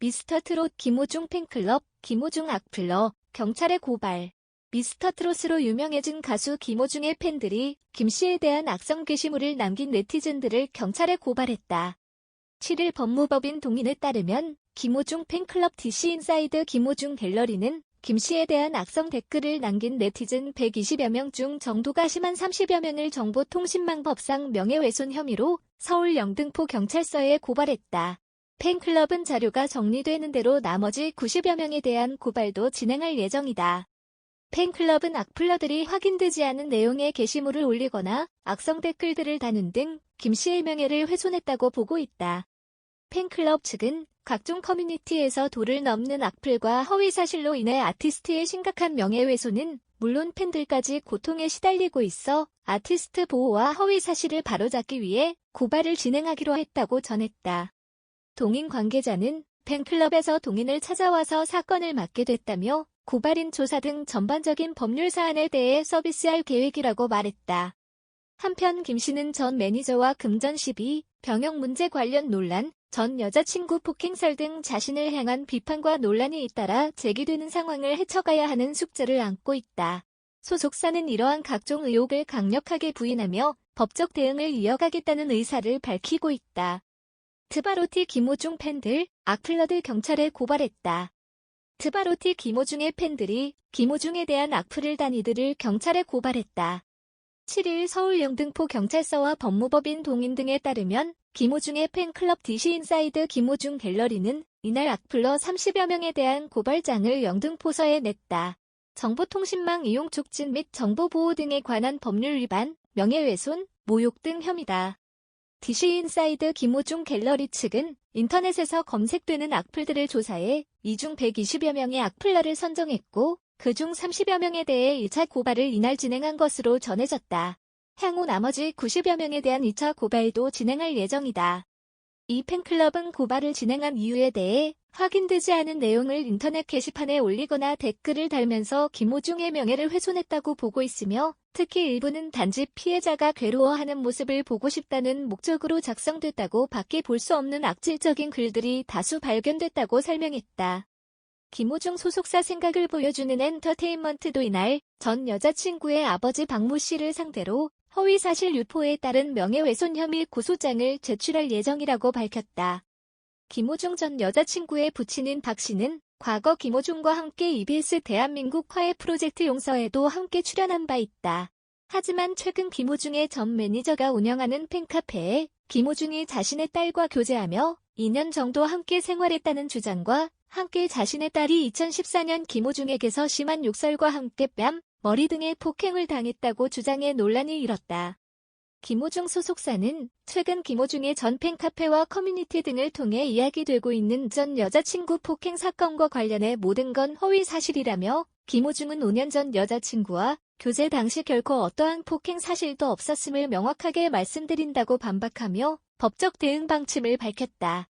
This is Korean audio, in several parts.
미스터트롯 김호중 팬클럽, 김호중 악플러, 경찰에 고발. 미스터트롯으로 유명해진 가수 김호중의 팬들이 김씨에 대한 악성 게시물을 남긴 네티즌들을 경찰에 고발했다. 7일 법무법인 동인에 따르면 김호중 팬클럽 DC인사이드 김호중 갤러리는 김씨에 대한 악성 댓글을 남긴 네티즌 120여 명 중 정도가 심한 30여 명을 정보통신망법상 명예훼손 혐의로 서울 영등포 경찰서에 고발했다. 팬클럽은 자료가 정리되는 대로 나머지 90여 명에 대한 고발도 진행할 예정이다. 팬클럽은 악플러들이 확인되지 않은 내용의 게시물을 올리거나 악성 댓글들을 다는 등 김씨의 명예를 훼손했다고 보고 있다. 팬클럽 측은 각종 커뮤니티에서 도를 넘는 악플과 허위사실로 인해 아티스트의 심각한 명예훼손은 물론 팬들까지 고통에 시달리고 있어 아티스트 보호와 허위사실을 바로잡기 위해 고발을 진행하기로 했다고 전했다. 동인 관계자는 팬클럽에서 동인을 찾아와서 사건을 맡게 됐다며 고발인 조사 등 전반적인 법률 사안에 대해 서비스할 계획이라고 말했다. 한편 김씨는 전 매니저와 금전 시비, 병역 문제 관련 논란, 전 여자친구 폭행설 등 자신을 향한 비판과 논란이 잇따라 제기되는 상황을 헤쳐가야 하는 숙제를 안고 있다. 소속사는 이러한 각종 의혹을 강력하게 부인하며 법적 대응을 이어가겠다는 의사를 밝히고 있다. 트바로티 김호중 팬들, 악플러들 경찰에 고발했다. 트바로티 김호중의 팬들이 김호중에 대한 악플을 단 이들을 경찰에 고발했다. 7일 서울 영등포 경찰서와 법무법인 동인 등에 따르면 김호중의 팬클럽 DC인사이드 김호중 갤러리는 이날 악플러 30여 명에 대한 고발장을 영등포서에 냈다. 정보통신망 이용 촉진 및 정보보호 등에 관한 법률 위반, 명예훼손, 모욕 등 혐의다. DC인사이드 김호중 갤러리 측은 인터넷에서 검색되는 악플들을 조사해 이 중 120여 명의 악플러를 선정했고 그중 30여 명에 대해 1차 고발을 이날 진행한 것으로 전해졌다. 향후 나머지 90여 명에 대한 2차 고발도 진행할 예정이다. 이 팬클럽은 고발을 진행한 이유에 대해 확인되지 않은 내용을 인터넷 게시판에 올리거나 댓글을 달면서 김호중의 명예를 훼손했다고 보고 있으며 특히 일부는 단지 피해자가 괴로워하는 모습을 보고 싶다는 목적으로 작성됐다고 밖에 볼 수 없는 악질적인 글들이 다수 발견됐다고 설명했다. 김호중 소속사 생각을 보여주는 엔터테인먼트도 이날 전 여자친구의 아버지 박모 씨를 상대로 허위사실 유포에 따른 명예훼손 혐의 고소장을 제출할 예정이라고 밝혔다. 김호중 전 여자친구의 부친인 박 씨는 과거 김호중과 함께 EBS 대한민국 화해 프로젝트 용서에도 함께 출연한 바 있다. 하지만 최근 김호중의 전 매니저가 운영하는 팬카페에 김호중이 자신의 딸과 교제하며 2년 정도 함께 생활했다는 주장과 함께 자신의 딸이 2014년 김호중에게서 심한 욕설과 함께 뺨, 머리 등의 폭행을 당했다고 주장해 논란이 일었다. 김호중 소속사는 최근 김호중의 전 팬카페와 커뮤니티 등을 통해 이야기되고 있는 전 여자친구 폭행 사건과 관련해 모든 건 허위 사실이라며 김호중은 5년 전 여자친구와 교제 당시 결코 어떠한 폭행 사실도 없었음을 명확하게 말씀드린다고 반박하며 법적 대응 방침을 밝혔다.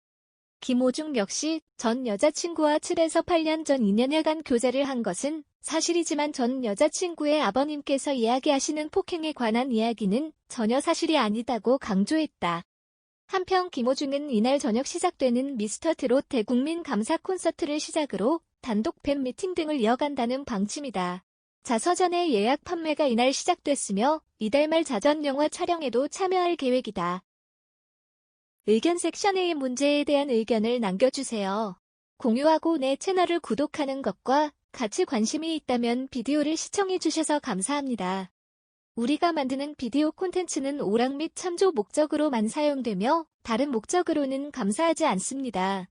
김호중 역시 전 여자친구와 7에서 8년 전 2년여간 교제를 한 것은 사실이지만 전 여자친구의 아버님께서 이야기하시는 폭행에 관한 이야기는 전혀 사실이 아니다고 강조했다. 한편 김호중은 이날 저녁 시작되는 미스터트롯 대국민 감사 콘서트를 시작으로 단독 팬미팅 등을 이어간다는 방침이다. 자서전의 예약 판매가 이날 시작됐으며 이달 말 자전 영화 촬영에도 참여할 계획이다. 의견 섹션의 문제에 대한 의견을 남겨주세요. 공유하고 내 채널을 구독하는 것과 같이 관심이 있다면 비디오를 시청해주셔서 감사합니다. 우리가 만드는 비디오 콘텐츠는 오락 및 참조 목적으로만 사용되며 다른 목적으로는 감사하지 않습니다.